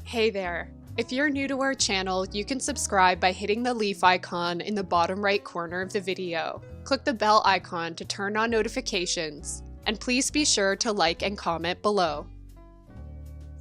Hey there! If you're new to our channel, you can subscribe by hitting the leaf icon in the bottom right corner of the video. Click the bell icon to turn on notifications, and please be sure to like and comment below.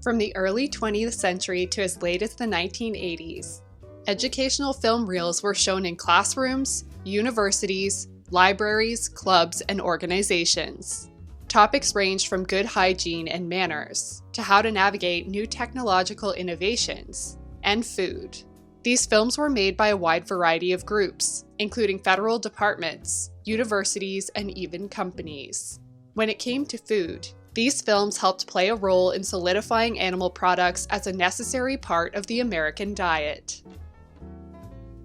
From the early 20th century to as late as the 1980s, educational film reels were shown in classrooms, universities, libraries, clubs, and organizations. Topics ranged from good hygiene and manners, to how to navigate new technological innovations, and food. These films were made by a wide variety of groups, including federal departments, universities, and even companies. When it came to food, these films helped play a role in solidifying animal products as a necessary part of the American diet.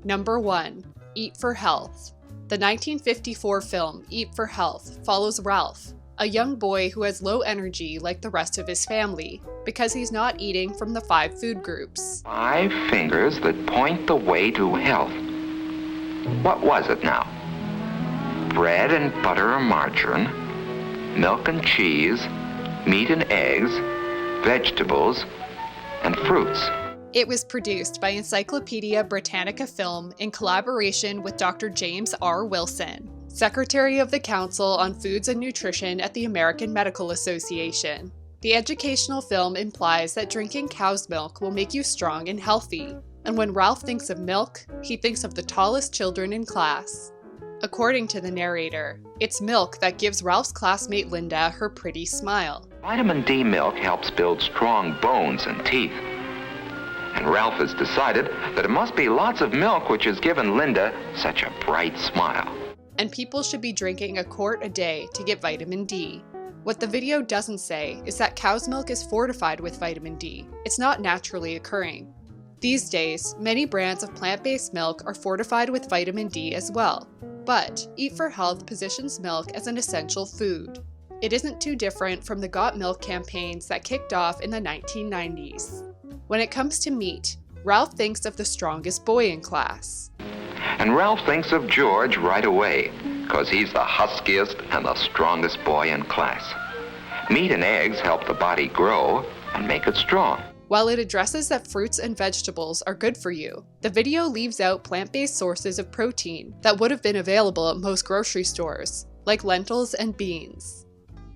Number 1. Eat for Health. The 1954 film Eat for Health follows Ralph, a young boy who has low energy like the rest of his family, because he's not eating from the 5 food groups. 5 fingers that point the way to health. What was it now? Bread and butter or margarine, milk and cheese, meat and eggs, vegetables, and fruits. It was produced by Encyclopedia Britannica Film in collaboration with Dr. James R. Wilson, Secretary of the Council on Foods and Nutrition at the American Medical Association. The educational film implies that drinking cow's milk will make you strong and healthy, and when Ralph thinks of milk, he thinks of the tallest children in class. According to the narrator, it's milk that gives Ralph's classmate Linda her pretty smile. Vitamin D milk helps build strong bones and teeth. And Ralph has decided that it must be lots of milk which has given Linda such a bright smile. And people should be drinking a quart a day to get vitamin D. What the video doesn't say is that cow's milk is fortified with vitamin D. It's not naturally occurring. These days, many brands of plant-based milk are fortified with vitamin D as well. But Eat for Health positions milk as an essential food. It isn't too different from the Got Milk campaigns that kicked off in the 1990s. When it comes to meat, Ralph thinks of the strongest boy in class. And Ralph thinks of George right away, because he's the huskiest and the strongest boy in class. Meat and eggs help the body grow and make it strong. While it addresses that fruits and vegetables are good for you, the video leaves out plant-based sources of protein that would have been available at most grocery stores, like lentils and beans.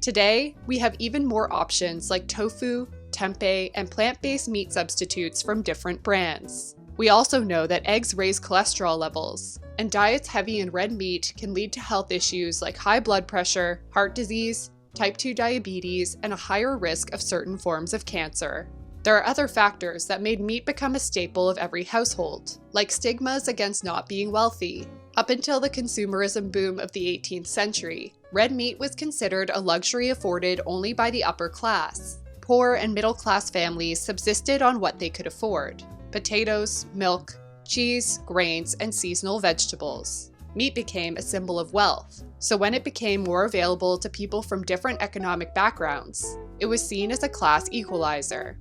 Today, we have even more options like tofu, tempeh, and plant-based meat substitutes from different brands. We also know that eggs raise cholesterol levels, and diets heavy in red meat can lead to health issues like high blood pressure, heart disease, type 2 diabetes, and a higher risk of certain forms of cancer. There are other factors that made meat become a staple of every household, like stigmas against not being wealthy. Up until the consumerism boom of the 18th century, red meat was considered a luxury afforded only by the upper class. Poor and middle-class families subsisted on what they could afford: potatoes, milk, cheese, grains, and seasonal vegetables. Meat became a symbol of wealth, so when it became more available to people from different economic backgrounds, it was seen as a class equalizer.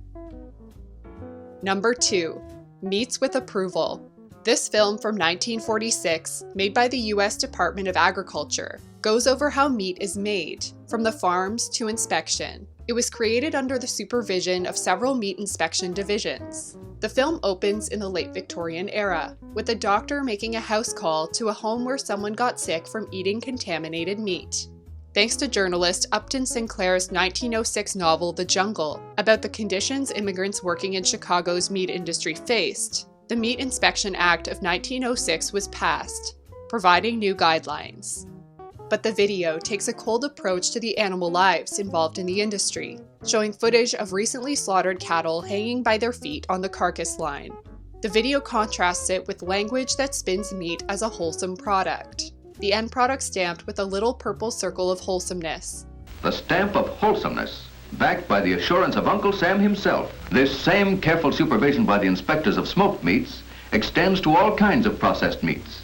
Number 2. Meats with Approval. This film from 1946, made by the US Department of Agriculture, goes over how meat is made, from the farms to inspection. It was created under the supervision of several meat inspection divisions. The film opens in the late Victorian era, with a doctor making a house call to a home where someone got sick from eating contaminated meat. Thanks to journalist Upton Sinclair's 1906 novel The Jungle, about the conditions immigrants working in Chicago's meat industry faced, the Meat Inspection Act of 1906 was passed, providing new guidelines. But the video takes a cold approach to the animal lives involved in the industry, showing footage of recently slaughtered cattle hanging by their feet on the carcass line. The video contrasts it with language that spins meat as a wholesome product, the end product stamped with a little purple circle of wholesomeness. The stamp of wholesomeness, backed by the assurance of Uncle Sam himself. This same careful supervision by the inspectors of smoked meats extends to all kinds of processed meats.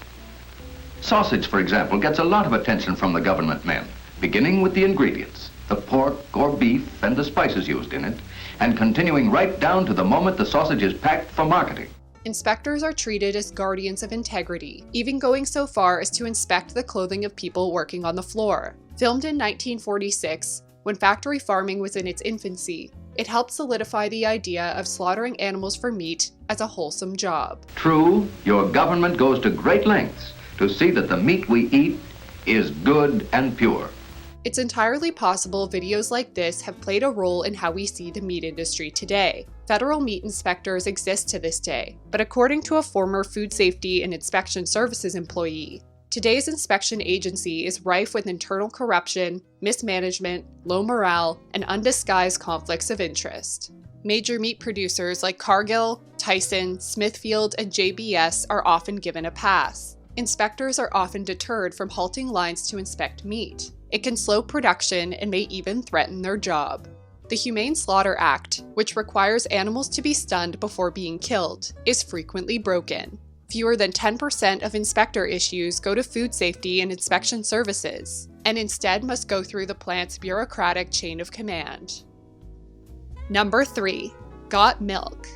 Sausage, for example, gets a lot of attention from the government men, beginning with the ingredients, the pork or beef and the spices used in it, and continuing right down to the moment the sausage is packed for marketing. Inspectors are treated as guardians of integrity, even going so far as to inspect the clothing of people working on the floor. Filmed in 1946, when factory farming was in its infancy, It helped solidify the idea of slaughtering animals for meat as a wholesome job. True, your government goes to great lengths to see that the meat we eat is good and pure. It's entirely possible videos like this have played a role in how we see the meat industry today. Federal meat inspectors exist to this day, but according to a former Food Safety and Inspection Services employee, today's inspection agency is rife with internal corruption, mismanagement, low morale, and undisguised conflicts of interest. Major meat producers like Cargill, Tyson, Smithfield, and JBS are often given a pass. Inspectors are often deterred from halting lines to inspect meat. It can slow production and may even threaten their job. The Humane Slaughter Act, which requires animals to be stunned before being killed, is frequently broken. Fewer than 10% of inspector issues go to Food Safety and Inspection Services, and instead must go through the plant's bureaucratic chain of command. Number 3. Got Milk.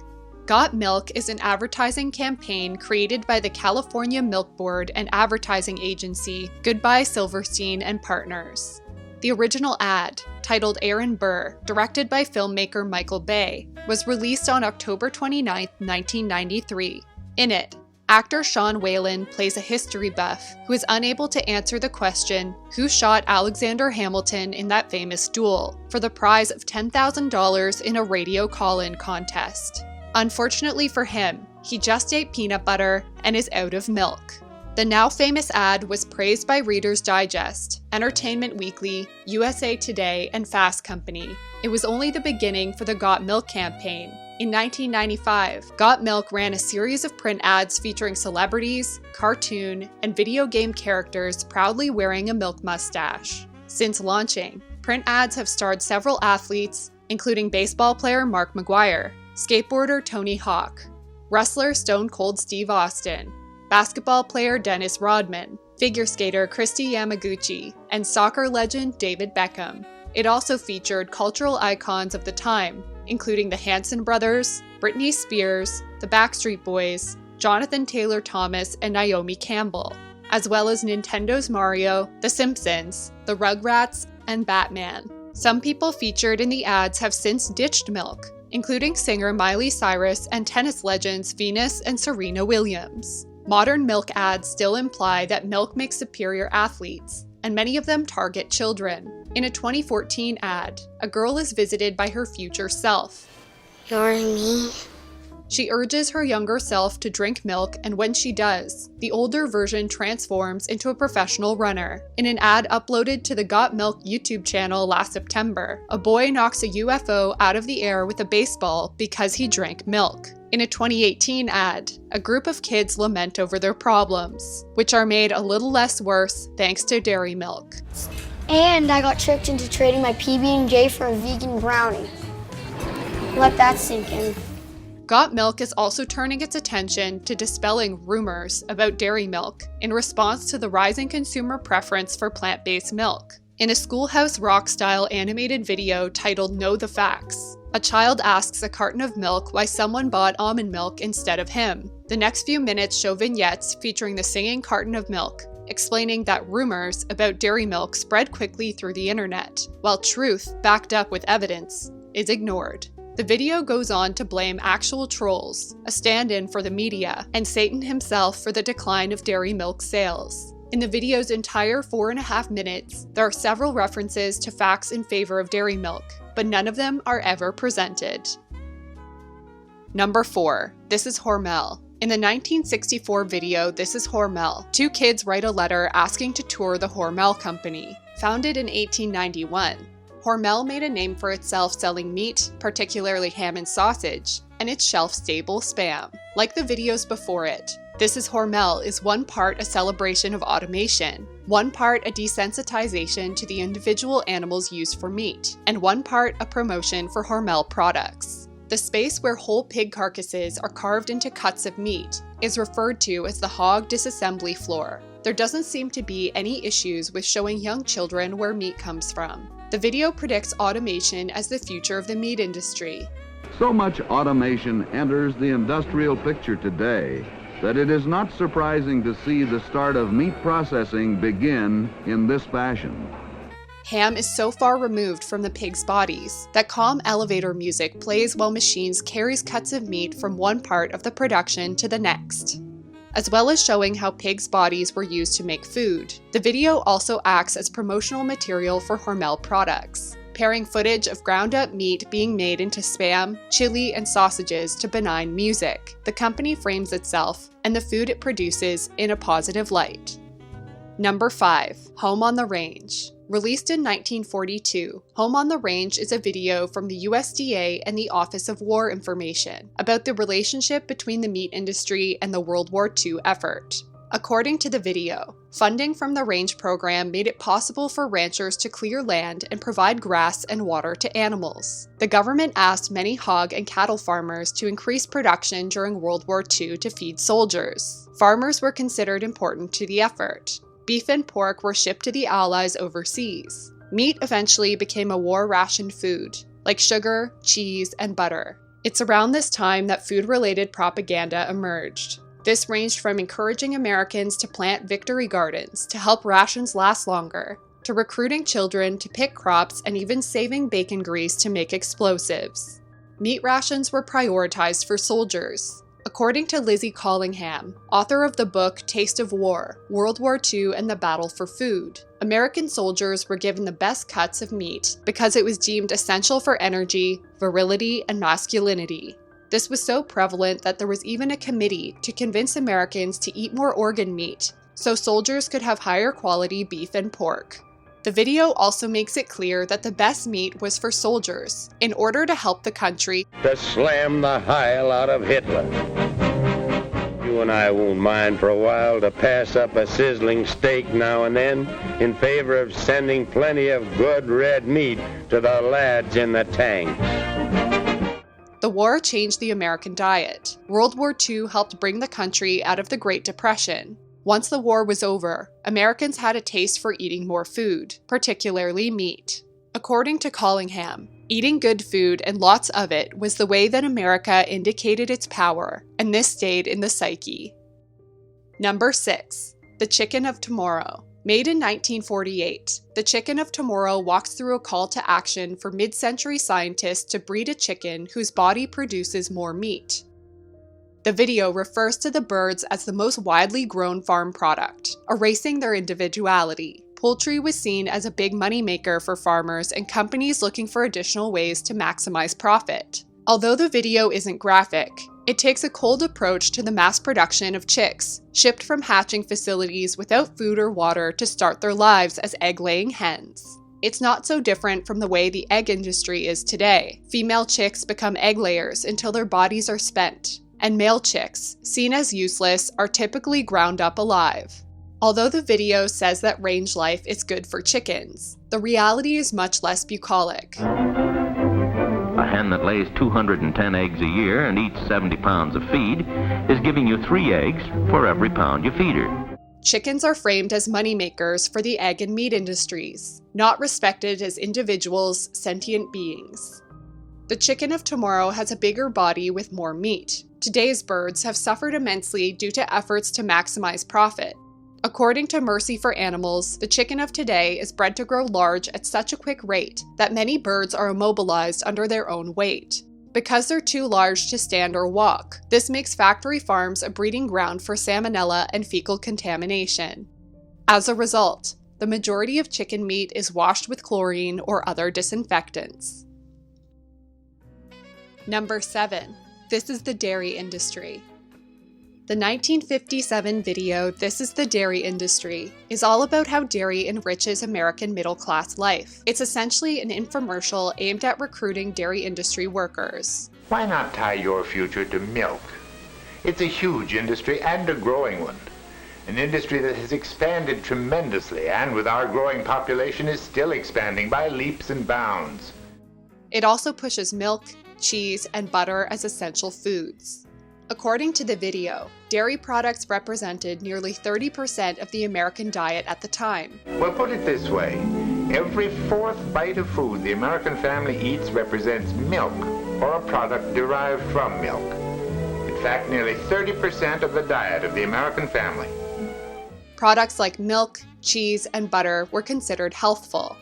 Got Milk is an advertising campaign created by the California Milk Board and advertising agency Goodbye Silverstein and Partners. The original ad, titled Aaron Burr, directed by filmmaker Michael Bay, was released on October 29, 1993. In it, actor Sean Whalen plays a history buff who is unable to answer the question, who shot Alexander Hamilton in that famous duel, for the prize of $10,000 in a radio call-in contest. Unfortunately for him, he just ate peanut butter and is out of milk. The now famous ad was praised by Reader's Digest, Entertainment Weekly, USA Today, and Fast Company. It was only the beginning for the Got Milk campaign. In 1995, Got Milk ran a series of print ads featuring celebrities, cartoon, and video game characters proudly wearing a milk mustache. Since launching, print ads have starred several athletes, including baseball player Mark McGwire, skateboarder Tony Hawk, wrestler Stone Cold Steve Austin, basketball player Dennis Rodman, figure skater Christy Yamaguchi, and soccer legend David Beckham. It also featured cultural icons of the time, including the Hanson brothers, Britney Spears, the Backstreet Boys, Jonathan Taylor Thomas, and Naomi Campbell, as well as Nintendo's Mario, The Simpsons, the Rugrats, and Batman. Some people featured in the ads have since ditched milk, including singer Miley Cyrus and tennis legends Venus and Serena Williams. Modern milk ads still imply that milk makes superior athletes, and many of them target children. In a 2014 ad, a girl is visited by her future self. You're me? She urges her younger self to drink milk, and when she does, the older version transforms into a professional runner. In an ad uploaded to the Got Milk YouTube channel last September, a boy knocks a UFO out of the air with a baseball because he drank milk. In a 2018 ad, a group of kids lament over their problems, which are made a little less worse thanks to dairy milk. And I got tricked into trading my PB&J for a vegan brownie. Let that sink in. Got Milk is also turning its attention to dispelling rumors about dairy milk in response to the rising consumer preference for plant-based milk. In a Schoolhouse Rock-style animated video titled Know the Facts, a child asks a carton of milk why someone bought almond milk instead of him. The next few minutes show vignettes featuring the singing carton of milk, explaining that rumors about dairy milk spread quickly through the internet, while truth, backed up with evidence, is ignored. The video goes on to blame actual trolls, a stand-in for the media, and Satan himself for the decline of dairy milk sales. In the video's entire 4.5 minutes, there are several references to facts in favor of dairy milk, but none of them are ever presented. Number 4. This is Hormel. In the 1964 video, This is Hormel, two kids write a letter asking to tour the Hormel company. Founded in 1891, Hormel made a name for itself selling meat, particularly ham and sausage, and its shelf-stable Spam. Like the videos before it, This is Hormel is one part a celebration of automation, one part a desensitization to the individual animals used for meat, and one part a promotion for Hormel products. The space where whole pig carcasses are carved into cuts of meat is referred to as the hog disassembly floor. There doesn't seem to be any issues with showing young children where meat comes from. The video predicts automation as the future of the meat industry. So much automation enters the industrial picture today that it is not surprising to see the start of meat processing begin in this fashion. Ham is so far removed from the pigs' bodies that calm elevator music plays while machines carries cuts of meat from one part of the production to the next. As well as showing how pigs' bodies were used to make food, the video also acts as promotional material for Hormel products, pairing footage of ground-up meat being made into Spam, chili, and sausages to benign music. The company frames itself and the food it produces in a positive light. Number 5. Home on the Range. Released in 1942, Home on the Range is a video from the USDA and the Office of War Information about the relationship between the meat industry and the World War II effort. According to the video, funding from the range program made it possible for ranchers to clear land and provide grass and water to animals. The government asked many hog and cattle farmers to increase production during World War II to feed soldiers. Farmers were considered important to the effort. Beef and pork were shipped to the Allies overseas. Meat eventually became a war-rationed food, like sugar, cheese, and butter. It's around this time that food-related propaganda emerged. This ranged from encouraging Americans to plant victory gardens to help rations last longer, to recruiting children to pick crops and even saving bacon grease to make explosives. Meat rations were prioritized for soldiers. According to Lizzie Collingham, author of the book Taste of War, World War II and the Battle for Food, American soldiers were given the best cuts of meat because it was deemed essential for energy, virility, and masculinity. This was so prevalent that there was even a committee to convince Americans to eat more organ meat, so soldiers could have higher quality beef and pork. The video also makes it clear that the best meat was for soldiers, in order to help the country to slam the hell out of Hitler. You and I won't mind for a while to pass up a sizzling steak now and then in favor of sending plenty of good red meat to the lads in the tank. The war changed the American diet. World War II helped bring the country out of the Great Depression. Once the war was over, Americans had a taste for eating more food, particularly meat. According to Collingham, eating good food and lots of it was the way that America indicated its power, and this stayed in the psyche. Number 6. The Chicken of Tomorrow. Made in 1948, The Chicken of Tomorrow walks through a call to action for mid-century scientists to breed a chicken whose body produces more meat. The video refers to the birds as the most widely grown farm product, erasing their individuality. Poultry was seen as a big moneymaker for farmers and companies looking for additional ways to maximize profit. Although the video isn't graphic, it takes a cold approach to the mass production of chicks, shipped from hatching facilities without food or water to start their lives as egg-laying hens. It's not so different from the way the egg industry is today. Female chicks become egg layers until their bodies are spent, and male chicks, seen as useless, are typically ground up alive. Although the video says that range life is good for chickens, the reality is much less bucolic. A hen that lays 210 eggs a year and eats 70 pounds of feed is giving you 3 eggs for every pound you feed her. Chickens are framed as moneymakers for the egg and meat industries, not respected as individuals, sentient beings. The chicken of tomorrow has a bigger body with more meat. Today's birds have suffered immensely due to efforts to maximize profit. According to Mercy for Animals, the chicken of today is bred to grow large at such a quick rate that many birds are immobilized under their own weight. Because they're too large to stand or walk, this makes factory farms a breeding ground for salmonella and fecal contamination. As a result, the majority of chicken meat is washed with chlorine or other disinfectants. Number 7. This is the dairy industry. The 1957 video, This is the Dairy Industry, is all about how dairy enriches American middle-class life. It's essentially an infomercial aimed at recruiting dairy industry workers. Why not tie your future to milk? It's a huge industry and a growing one. An industry that has expanded tremendously and with our growing population is still expanding by leaps and bounds. It also pushes milk, cheese, and butter as essential foods. According to the video, dairy products represented nearly 30% of the American diet at the time. Well, put it this way. Every 4th bite of food the American family eats represents milk or a product derived from milk. In fact, nearly 30% of the diet of the American family. Products like milk, cheese, and butter were considered healthful.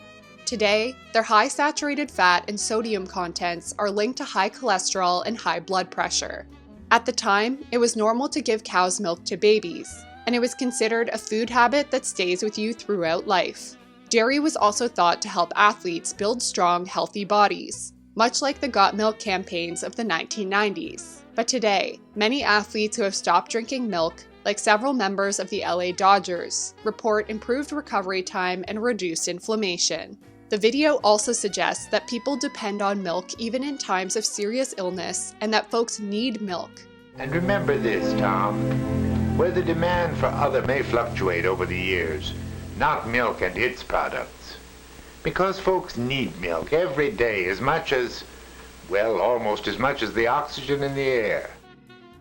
Today, their high saturated fat and sodium contents are linked to high cholesterol and high blood pressure. At the time, it was normal to give cow's milk to babies, and it was considered a food habit that stays with you throughout life. Dairy was also thought to help athletes build strong, healthy bodies, much like the Got Milk campaigns of the 1990s. But today, many athletes who have stopped drinking milk, like several members of the LA Dodgers, report improved recovery time and reduced inflammation. The video also suggests that people depend on milk even in times of serious illness and that folks need milk. And remember this, Tom, where the demand for other may fluctuate over the years, not milk and its products. Because folks need milk every day as much as, well, almost as much as the oxygen in the air.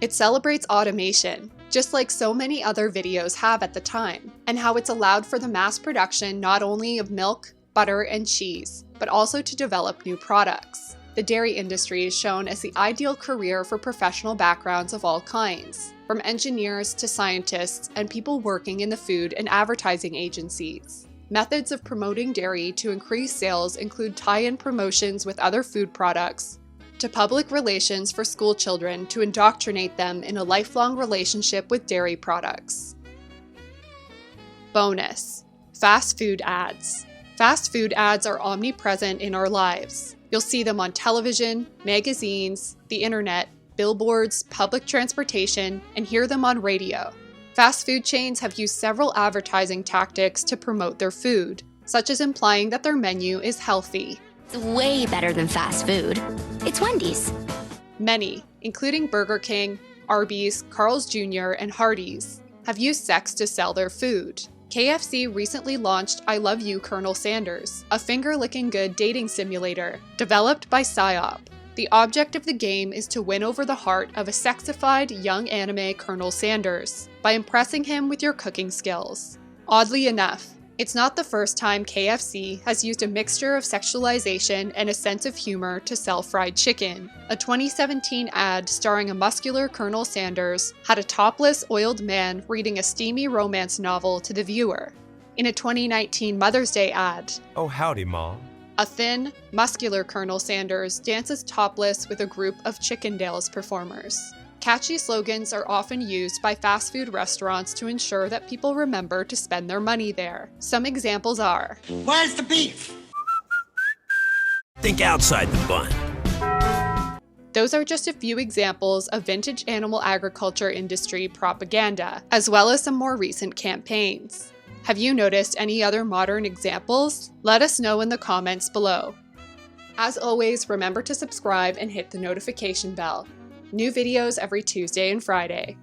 It celebrates automation, just like so many other videos have at the time, and how it's allowed for the mass production not only of milk, butter, and cheese, but also to develop new products. The dairy industry is shown as the ideal career for professional backgrounds of all kinds, from engineers to scientists and people working in the food and advertising agencies. Methods of promoting dairy to increase sales include tie-in promotions with other food products, to public relations for school children to indoctrinate them in a lifelong relationship with dairy products. Bonus: fast food ads. Fast food ads are omnipresent in our lives. You'll see them on television, magazines, the internet, billboards, public transportation, and hear them on radio. Fast food chains have used several advertising tactics to promote their food, such as implying that their menu is healthy. It's way better than fast food. It's Wendy's. Many, including Burger King, Arby's, Carl's Jr., and Hardee's, have used sex to sell their food. KFC recently launched I Love You, Colonel Sanders, a finger-licking good dating simulator developed by PsyOp. The object of the game is to win over the heart of a sexified young anime Colonel Sanders by impressing him with your cooking skills. Oddly enough, it's not the first time KFC has used a mixture of sexualization and a sense of humor to sell fried chicken. A 2017 ad starring a muscular Colonel Sanders had a topless, oiled man reading a steamy romance novel to the viewer. In a 2019 Mother's Day ad, "Oh, howdy, Mom," a thin, muscular Colonel Sanders dances topless with a group of Chickendales performers. Catchy slogans are often used by fast food restaurants to ensure that people remember to spend their money there. Some examples are, "Where's the beef?" "Think outside the bun." Those are just a few examples of vintage animal agriculture industry propaganda, as well as some more recent campaigns. Have you noticed any other modern examples? Let us know in the comments below. As always, remember to subscribe and hit the notification bell. New videos every Tuesday and Friday.